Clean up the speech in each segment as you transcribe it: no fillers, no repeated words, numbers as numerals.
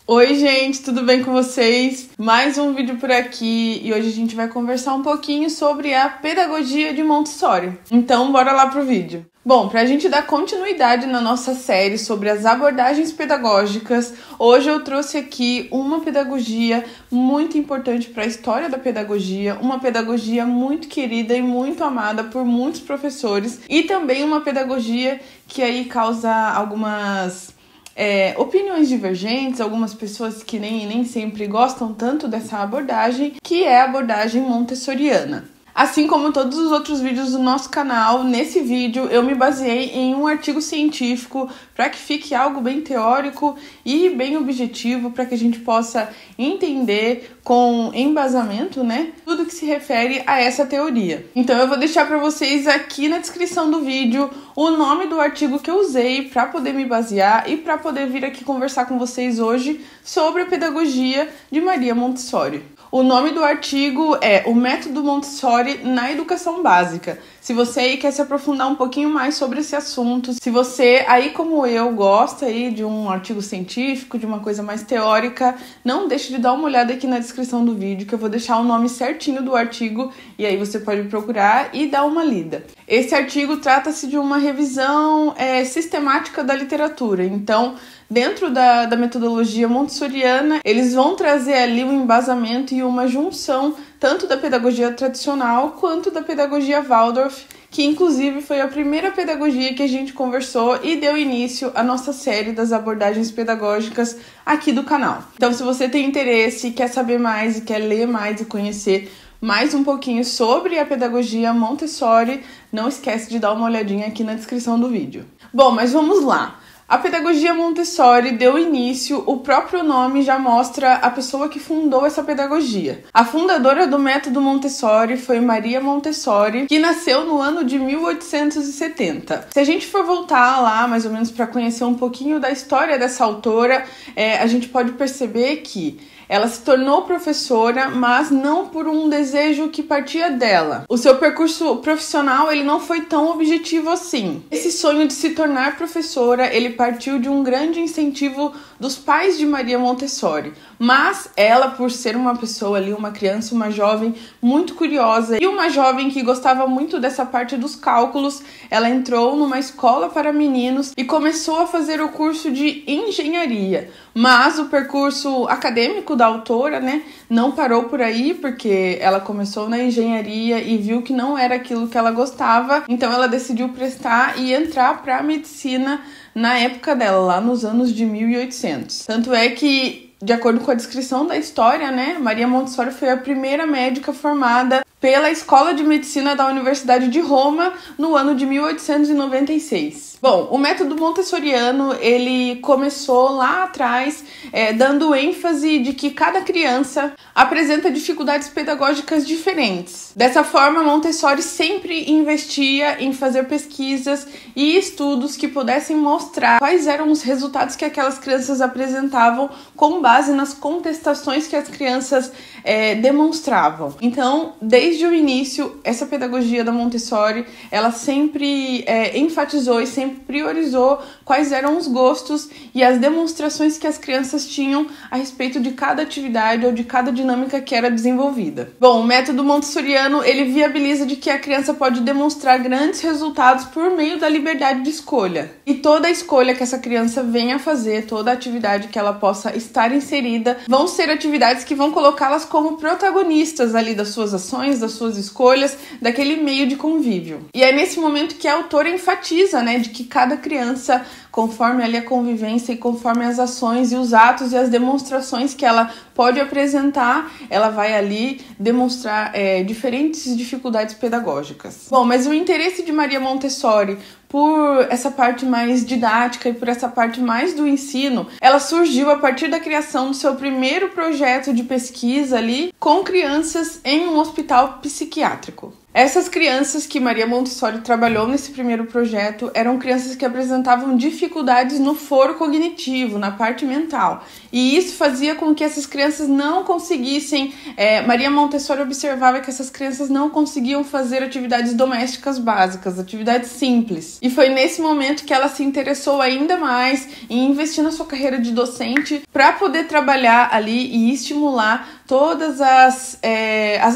Oi gente, tudo bem com vocês? Mais um vídeo por aqui e hoje a gente vai conversar um pouquinho sobre a pedagogia de Montessori. Então bora lá pro vídeo. Bom, para a gente dar continuidade na nossa série sobre as abordagens pedagógicas, hoje eu trouxe aqui uma pedagogia muito importante para a história da pedagogia, uma pedagogia muito querida e muito amada por muitos professores e também uma pedagogia que aí causa algumas opiniões divergentes, algumas pessoas que nem sempre gostam tanto dessa abordagem, que é a abordagem montessoriana. Assim como todos os outros vídeos do nosso canal, nesse vídeo eu me baseei em um artigo científico para que fique algo bem teórico e bem objetivo, para que a gente possa entender com embasamento, tudo que se refere a essa teoria. Então eu vou deixar para vocês aqui na descrição do vídeo o nome do artigo que eu usei para poder me basear e para poder vir aqui conversar com vocês hoje sobre a pedagogia de Maria Montessori. O nome do artigo é O Método Montessori na Educação Básica. Se você aí quer se aprofundar um pouquinho mais sobre esse assunto, se você aí como eu gosta aí de um artigo científico, de uma coisa mais teórica, não deixe de dar uma olhada aqui na descrição do vídeo, que eu vou deixar o nome certinho do artigo e aí você pode procurar e dar uma lida. Esse artigo trata-se de uma revisão sistemática da literatura, então dentro da metodologia montessoriana, eles vão trazer ali um embasamento e uma junção tanto da pedagogia tradicional quanto da pedagogia Waldorf, que inclusive foi a primeira pedagogia que a gente conversou e deu início à nossa série das abordagens pedagógicas aqui do canal. Então, se você tem interesse, quer saber mais e quer ler mais e conhecer mais um pouquinho sobre a pedagogia Montessori, não esquece de dar uma olhadinha aqui na descrição do vídeo. Bom, mas vamos lá. A pedagogia Montessori deu início, o próprio nome já mostra a pessoa que fundou essa pedagogia. A fundadora do método Montessori foi Maria Montessori, que nasceu no ano de 1870. Se a gente for voltar lá, mais ou menos para conhecer um pouquinho da história dessa autora, a gente pode perceber que ela se tornou professora, mas não por um desejo que partia dela. O seu percurso profissional ele não foi tão objetivo assim. Esse sonho de se tornar professora, ele partiu de um grande incentivo dos pais de Maria Montessori. Mas ela, por ser uma pessoa ali, uma criança, uma jovem muito curiosa e uma jovem que gostava muito dessa parte dos cálculos, ela entrou numa escola para meninos e começou a fazer o curso de engenharia. Mas o percurso acadêmico da autora, não parou por aí, porque ela começou na engenharia e viu que não era aquilo que ela gostava, então ela decidiu prestar e entrar para a medicina na época dela, lá nos anos de 1800. Tanto é que, de acordo com a descrição da história, Maria Montessori foi a primeira médica formada pela Escola de Medicina da Universidade de Roma no ano de 1896. Bom, o método montessoriano, ele começou lá atrás, dando ênfase de que cada criança apresenta dificuldades pedagógicas diferentes. Dessa forma, Montessori sempre investia em fazer pesquisas e estudos que pudessem mostrar quais eram os resultados que aquelas crianças apresentavam com base nas contestações que as crianças demonstravam. Então, desde o início, essa pedagogia da Montessori, ela sempre enfatizou e sempre priorizou quais eram os gostos e as demonstrações que as crianças tinham a respeito de cada atividade ou de cada dinâmica que era desenvolvida. Bom, o método montessoriano, ele viabiliza de que a criança pode demonstrar grandes resultados por meio da liberdade de escolha. E toda a escolha que essa criança venha a fazer, toda a atividade que ela possa estar inserida, vão ser atividades que vão colocá-las como protagonistas ali das suas ações, das suas escolhas, daquele meio de convívio. E é nesse momento que a autora enfatiza, de que cada criança, conforme ali a convivência e conforme as ações e os atos e as demonstrações que ela pode apresentar, ela vai ali demonstrar diferentes dificuldades pedagógicas. Bom, mas o interesse de Maria Montessori por essa parte mais didática e por essa parte mais do ensino, ela surgiu a partir da criação do seu primeiro projeto de pesquisa ali com crianças em um hospital psiquiátrico. Essas crianças que Maria Montessori trabalhou nesse primeiro projeto eram crianças que apresentavam dificuldades no foro cognitivo, na parte mental. E isso fazia com que essas crianças não conseguissem... Maria Montessori observava que essas crianças não conseguiam fazer atividades domésticas básicas, atividades simples. E foi nesse momento que ela se interessou ainda mais em investir na sua carreira de docente para poder trabalhar ali e estimular todas as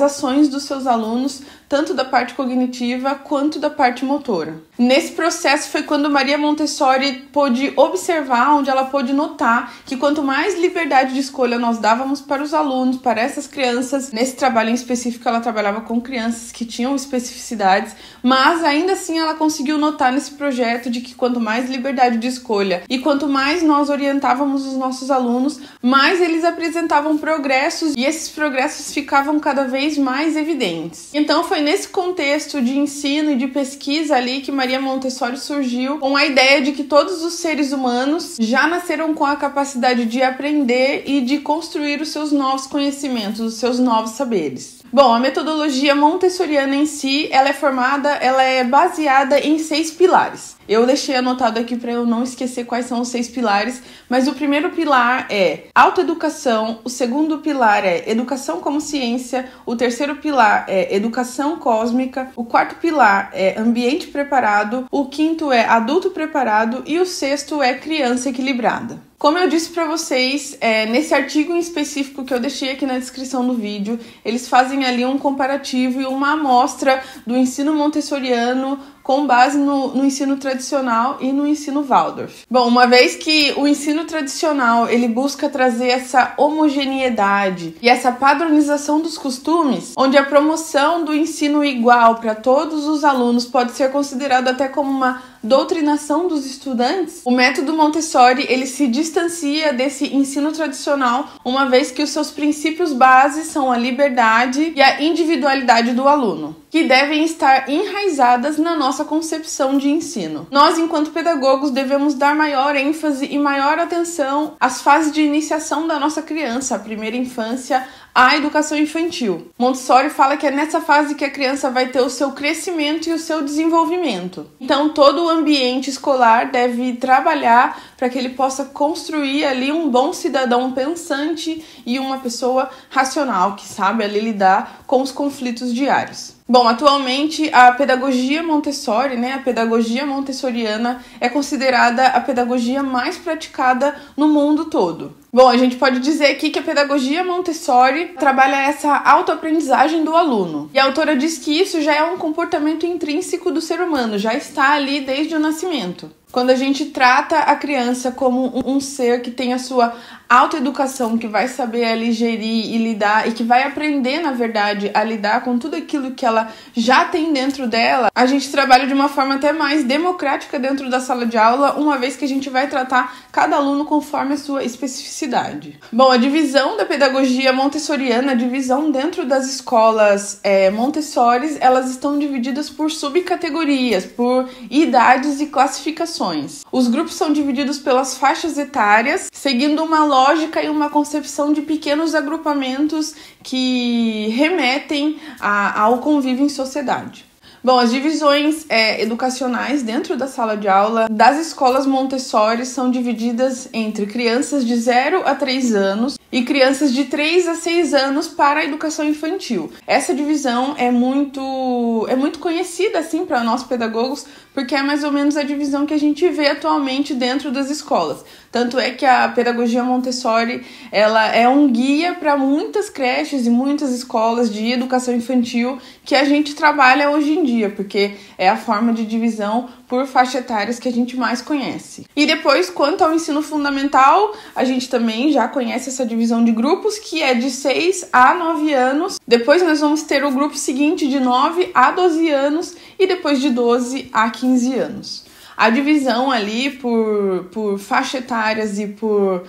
ações dos seus alunos, tanto da parte cognitiva quanto da parte motora. Nesse processo foi quando Maria Montessori pôde observar, onde ela pôde notar que quanto mais liberdade de escolha nós dávamos para os alunos, para essas crianças, nesse trabalho em específico ela trabalhava com crianças que tinham especificidades, mas ainda assim ela conseguiu notar nesse projeto de que quanto mais liberdade de escolha e quanto mais nós orientávamos os nossos alunos, mais eles apresentavam progressos e esses progressos ficavam cada vez mais evidentes. Então foi nesse contexto de ensino e de pesquisa ali que Maria Montessori surgiu com a ideia de que todos os seres humanos já nasceram com a capacidade de aprender e de construir os seus novos conhecimentos, os seus novos saberes. Bom, a metodologia montessoriana em si, ela é baseada em 6 pilares. Eu deixei anotado aqui para eu não esquecer quais são os 6 pilares, mas o primeiro pilar é autoeducação, o segundo pilar é educação como ciência, o terceiro pilar é educação cósmica, o quarto pilar é ambiente preparado, o quinto é adulto preparado e o sexto é criança equilibrada. Como eu disse para vocês, nesse artigo em específico que eu deixei aqui na descrição do vídeo, eles fazem ali um comparativo e uma amostra do ensino montessoriano com base no ensino tradicional e no ensino Waldorf. Bom, uma vez que o ensino tradicional ele busca trazer essa homogeneidade e essa padronização dos costumes, onde a promoção do ensino igual para todos os alunos pode ser considerado até como uma doutrinação dos estudantes, o método Montessori ele se distancia desse ensino tradicional, uma vez que os seus princípios bases são a liberdade e a individualidade do aluno, que devem estar enraizadas na nossa concepção de ensino. Nós, enquanto pedagogos, devemos dar maior ênfase e maior atenção às fases de iniciação da nossa criança, a primeira infância, a educação infantil. Montessori fala que é nessa fase que a criança vai ter o seu crescimento e o seu desenvolvimento. Então, todo o ambiente escolar deve trabalhar para que ele possa construir ali um bom cidadão pensante e uma pessoa racional, que sabe ali lidar com os conflitos diários. Bom, atualmente a pedagogia Montessori, a pedagogia montessoriana é considerada a pedagogia mais praticada no mundo todo. Bom, a gente pode dizer aqui que a pedagogia Montessori trabalha essa autoaprendizagem do aluno. E a autora diz que isso já é um comportamento intrínseco do ser humano, já está ali desde o nascimento. Quando a gente trata a criança como um ser que tem a sua autoeducação, que vai saber ali gerir e lidar e que vai aprender, na verdade, a lidar com tudo aquilo que ela já tem dentro dela, a gente trabalha de uma forma até mais democrática dentro da sala de aula, uma vez que a gente vai tratar cada aluno conforme a sua especificidade. Bom, a divisão da pedagogia montessoriana, a divisão dentro das escolas Montessori, elas estão divididas por subcategorias, por idades e classificações. Os grupos são divididos pelas faixas etárias, seguindo uma lógica e uma concepção de pequenos agrupamentos que remetem ao convívio em sociedade. Bom, as divisões educacionais dentro da sala de aula das escolas Montessori são divididas entre crianças de 0 a 3 anos e crianças de 3 a 6 anos para a educação infantil. Essa divisão é muito conhecida assim para nós pedagogos, porque é mais ou menos a divisão que a gente vê atualmente dentro das escolas. Tanto é que a pedagogia Montessori ela é um guia para muitas creches e muitas escolas de educação infantil que a gente trabalha hoje em dia, porque é a forma de divisão por faixa etárias que a gente mais conhece. E depois, quanto ao ensino fundamental, a gente também já conhece essa divisão de grupos, que é de 6 a 9 anos. Depois nós vamos ter o grupo seguinte de 9 a 12 anos e depois de 12 a 15 anos. A divisão ali por faixa etárias e por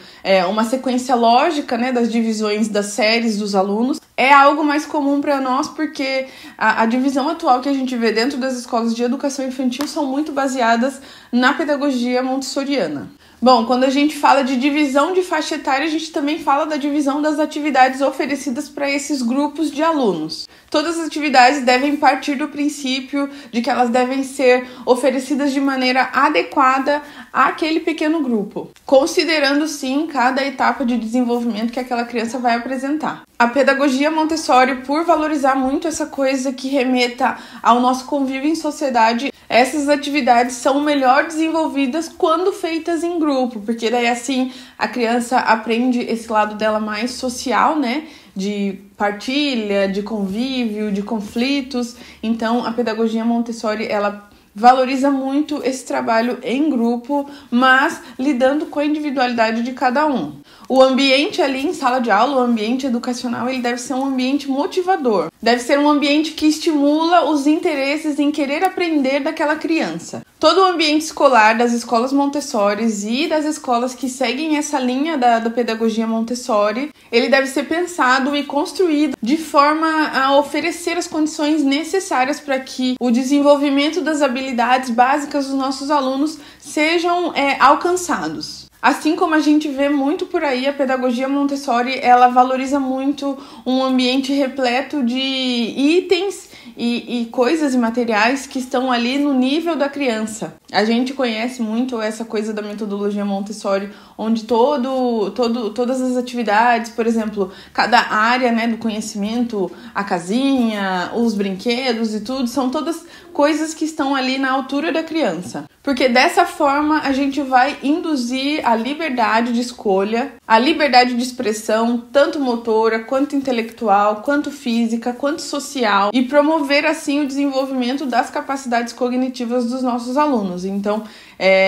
uma sequência lógica, das divisões das séries dos alunos é algo mais comum para nós, porque a divisão atual que a gente vê dentro das escolas de educação infantil são muito baseadas na pedagogia montessoriana. Bom, quando a gente fala de divisão de faixa etária, a gente também fala da divisão das atividades oferecidas para esses grupos de alunos. Todas as atividades devem partir do princípio de que elas devem ser oferecidas de maneira adequada àquele pequeno grupo, considerando sim cada etapa de desenvolvimento que aquela criança vai apresentar. A pedagogia Montessori, por valorizar muito essa coisa que remeta ao nosso convívio em sociedade, essas atividades são melhor desenvolvidas quando feitas em grupo, porque daí assim a criança aprende esse lado dela mais social, né? De partilha, de convívio, de conflitos. Então a pedagogia Montessori, ela valoriza muito esse trabalho em grupo, mas lidando com a individualidade de cada um. O ambiente ali em sala de aula, o ambiente educacional, ele deve ser um ambiente motivador. Deve ser um ambiente que estimula os interesses em querer aprender daquela criança. Todo o ambiente escolar das escolas Montessori e das escolas que seguem essa linha da pedagogia Montessori, ele deve ser pensado e construído de forma a oferecer as condições necessárias para que o desenvolvimento das habilidades básicas dos nossos alunos sejam alcançados. Assim como a gente vê muito por aí, a pedagogia Montessori, ela valoriza muito um ambiente repleto de itens e coisas e materiais que estão ali no nível da criança. A gente conhece muito essa coisa da metodologia Montessori, onde todas as atividades, por exemplo, cada área, né, do conhecimento, a casinha, os brinquedos e tudo, são todas coisas que estão ali na altura da criança. Porque dessa forma a gente vai induzir a liberdade de escolha, a liberdade de expressão, tanto motora, quanto intelectual, quanto física, quanto social, e promover assim o desenvolvimento das capacidades cognitivas dos nossos alunos. Então,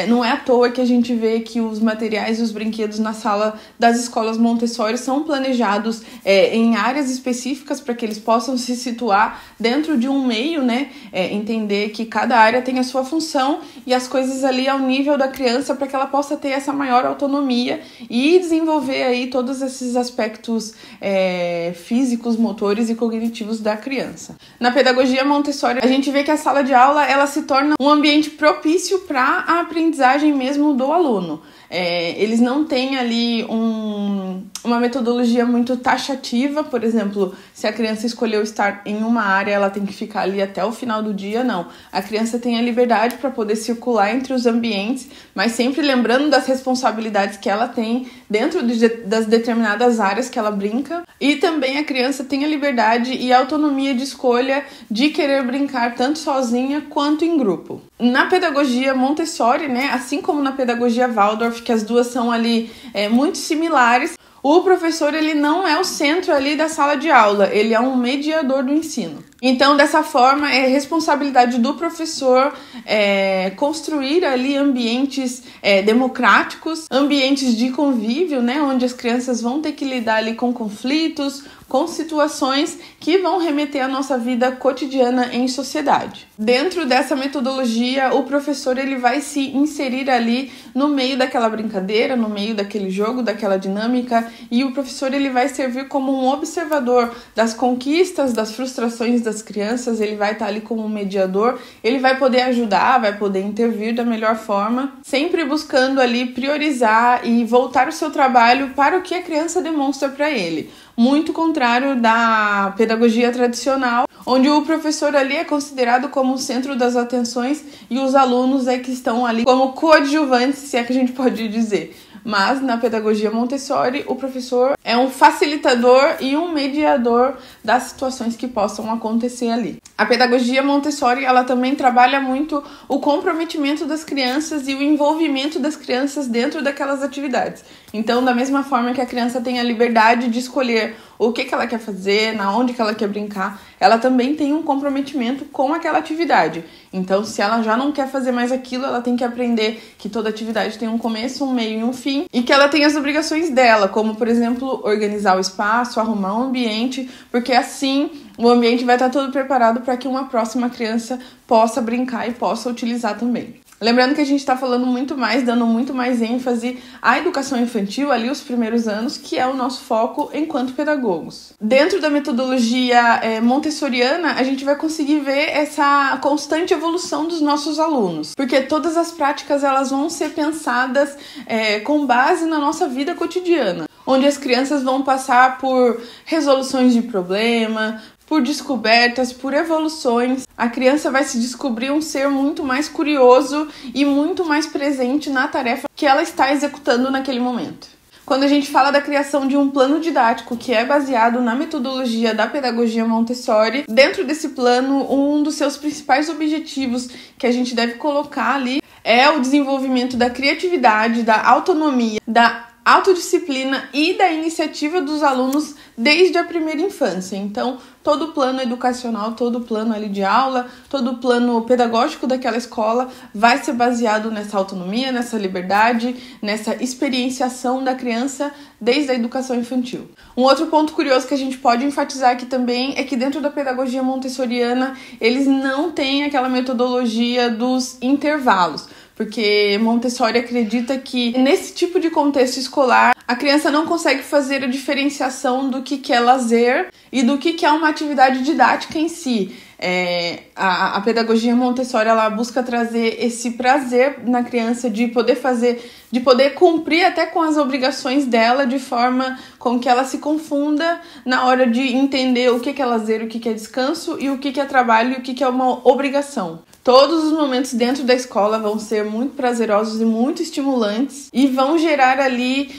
não é à toa que a gente vê que os materiais e os brinquedos na sala das escolas Montessori são planejados em áreas específicas para que eles possam se situar dentro de um meio, né? Entender que cada área tem a sua função e as coisas ali ao nível da criança para que ela possa ter essa maior autonomia e desenvolver aí todos esses aspectos físicos, motores e cognitivos da criança. Na pedagogia Montessori, a gente vê que a sala de aula ela se torna um ambiente propício para a aprendizagem mesmo do aluno. Eles não têm ali uma metodologia muito taxativa, por exemplo, se a criança escolheu estar em uma área, ela tem que ficar ali até o final do dia, não. A criança tem a liberdade para poder circular entre os ambientes, mas sempre lembrando das responsabilidades que ela tem dentro das determinadas áreas que ela brinca. E também a criança tem a liberdade e a autonomia de escolha de querer brincar tanto sozinha quanto em grupo. Na pedagogia Montessori, né, assim como na pedagogia Waldorf, que as duas são ali muito similares, o professor ele não é o centro ali da sala de aula, ele é um mediador do ensino. Então, dessa forma, é responsabilidade do professor construir ali ambientes democráticos, ambientes de convívio, né, onde as crianças vão ter que lidar ali com conflitos, com situações que vão remeter à nossa vida cotidiana em sociedade. Dentro dessa metodologia, o professor ele vai se inserir ali no meio daquela brincadeira, no meio daquele jogo, daquela dinâmica, e o professor ele vai servir como um observador das conquistas, das frustrações das crianças, ele vai estar ali como um mediador, ele vai poder ajudar, vai poder intervir da melhor forma, sempre buscando ali priorizar e voltar o seu trabalho para o que a criança demonstra para ele. Muito contrário da pedagogia tradicional, onde o professor ali é considerado como o centro das atenções e os alunos que estão ali como coadjuvantes, se é que a gente pode dizer. Mas na pedagogia Montessori, o professor é um facilitador e um mediador das situações que possam acontecer ali. A pedagogia Montessori, ela também trabalha muito o comprometimento das crianças e o envolvimento das crianças dentro daquelas atividades. Então, da mesma forma que a criança tem a liberdade de escolher o que ela quer fazer, na onde que ela quer brincar, ela também tem um comprometimento com aquela atividade. Então, se ela já não quer fazer mais aquilo, ela tem que aprender que toda atividade tem um começo, um meio e um fim, e que ela tem as obrigações dela, como, por exemplo, organizar o espaço, arrumar um ambiente, porque assim o ambiente vai estar todo preparado para que uma próxima criança possa brincar e possa utilizar também. Lembrando que a gente está falando muito mais, dando muito mais ênfase à educação infantil, ali os primeiros anos, que é o nosso foco enquanto pedagogos. Dentro da metodologia montessoriana, a gente vai conseguir ver essa constante evolução dos nossos alunos, porque todas as práticas elas vão ser pensadas com base na nossa vida cotidiana, onde as crianças vão passar por resoluções de problema, por descobertas, por evoluções. A criança vai se descobrir um ser muito mais curioso e muito mais presente na tarefa que ela está executando naquele momento. Quando a gente fala da criação de um plano didático que é baseado na metodologia da pedagogia Montessori, dentro desse plano, um dos seus principais objetivos que a gente deve colocar ali é o desenvolvimento da criatividade, da autonomia, da autodisciplina e da iniciativa dos alunos desde a primeira infância. Então, todo o plano educacional, todo o plano ali de aula, todo o plano pedagógico daquela escola vai ser baseado nessa autonomia, nessa liberdade, nessa experienciação da criança desde a educação infantil. Um outro ponto curioso que a gente pode enfatizar aqui também é que dentro da pedagogia montessoriana, eles não têm aquela metodologia dos intervalos, porque Montessori acredita que nesse tipo de contexto escolar a criança não consegue fazer a diferenciação do que é lazer e do que é uma atividade didática em si. A pedagogia Montessori ela busca trazer esse prazer na criança de poder fazer, de poder cumprir até com as obrigações dela de forma com que ela se confunda na hora de entender o que é lazer, o que é descanso e o que é trabalho e o que é uma obrigação. Todos os momentos dentro da escola vão ser muito prazerosos e muito estimulantes e vão gerar ali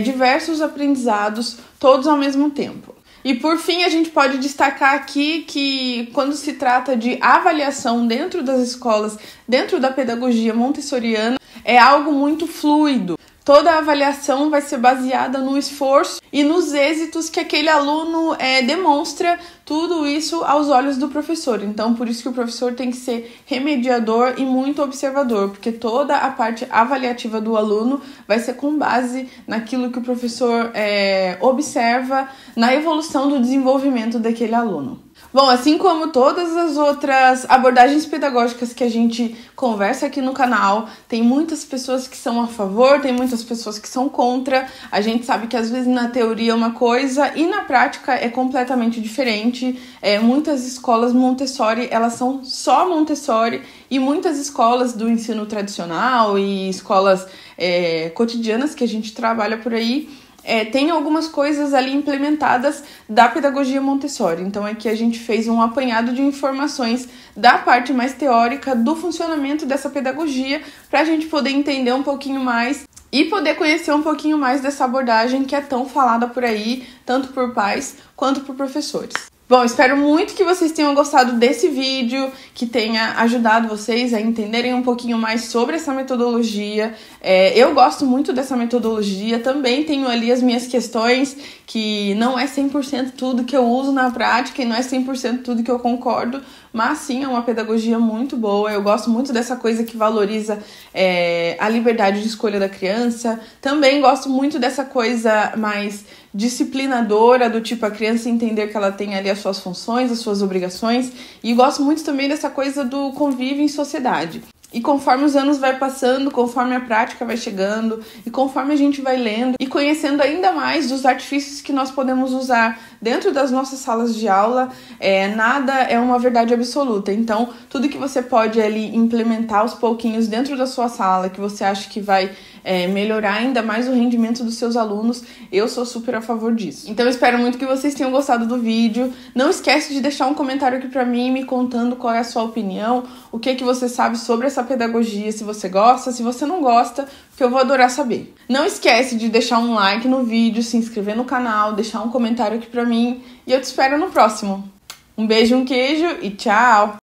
diversos aprendizados, todos ao mesmo tempo. E por fim, a gente pode destacar aqui que quando se trata de avaliação dentro das escolas, dentro da pedagogia montessoriana, é algo muito fluido. Toda a avaliação vai ser baseada no esforço e nos êxitos que aquele aluno demonstra, tudo isso aos olhos do professor. Então, por isso que o professor tem que ser remediador e muito observador, porque toda a parte avaliativa do aluno vai ser com base naquilo que o professor observa na evolução do desenvolvimento daquele aluno. Bom, assim como todas as outras abordagens pedagógicas que a gente conversa aqui no canal, tem muitas pessoas que são a favor, tem muitas pessoas que são contra. A gente sabe que às vezes na teoria é uma coisa e na prática é completamente diferente. Muitas escolas Montessori, elas são só Montessori e muitas escolas do ensino tradicional e escolas cotidianas que a gente trabalha por aí, tem algumas coisas ali implementadas da pedagogia Montessori. Então aqui a gente fez um apanhado de informações da parte mais teórica do funcionamento dessa pedagogia para a gente poder entender um pouquinho mais e poder conhecer um pouquinho mais dessa abordagem que é tão falada por aí, tanto por pais quanto por professores. Bom, espero muito que vocês tenham gostado desse vídeo, que tenha ajudado vocês a entenderem um pouquinho mais sobre essa metodologia. Eu gosto muito dessa metodologia, também tenho ali as minhas questões, que não é 100% tudo que eu uso na prática e não é 100% tudo que eu concordo, mas sim é uma pedagogia muito boa. Eu gosto muito dessa coisa que valoriza a liberdade de escolha da criança. Também gosto muito dessa coisa mais disciplinadora, do tipo a criança entender que ela tem ali as suas funções, as suas obrigações, e gosto muito também dessa coisa do convívio em sociedade. E conforme os anos vai passando, conforme a prática vai chegando e conforme a gente vai lendo e conhecendo ainda mais dos artifícios que nós podemos usar dentro das nossas salas de aula, nada é uma verdade absoluta. Então, tudo que você pode ali implementar aos pouquinhos dentro da sua sala, que você acha que vai melhorar ainda mais o rendimento dos seus alunos, eu sou super a favor disso. Então, eu espero muito que vocês tenham gostado do vídeo. Não esquece de deixar um comentário aqui pra mim, me contando qual é a sua opinião, o que você sabe sobre essa pedagogia, se você gosta, se você não gosta, porque eu vou adorar saber. Não esquece de deixar um like no vídeo, se inscrever no canal, deixar um comentário aqui pra mim, e eu te espero no próximo. Um beijo, um queijo e tchau!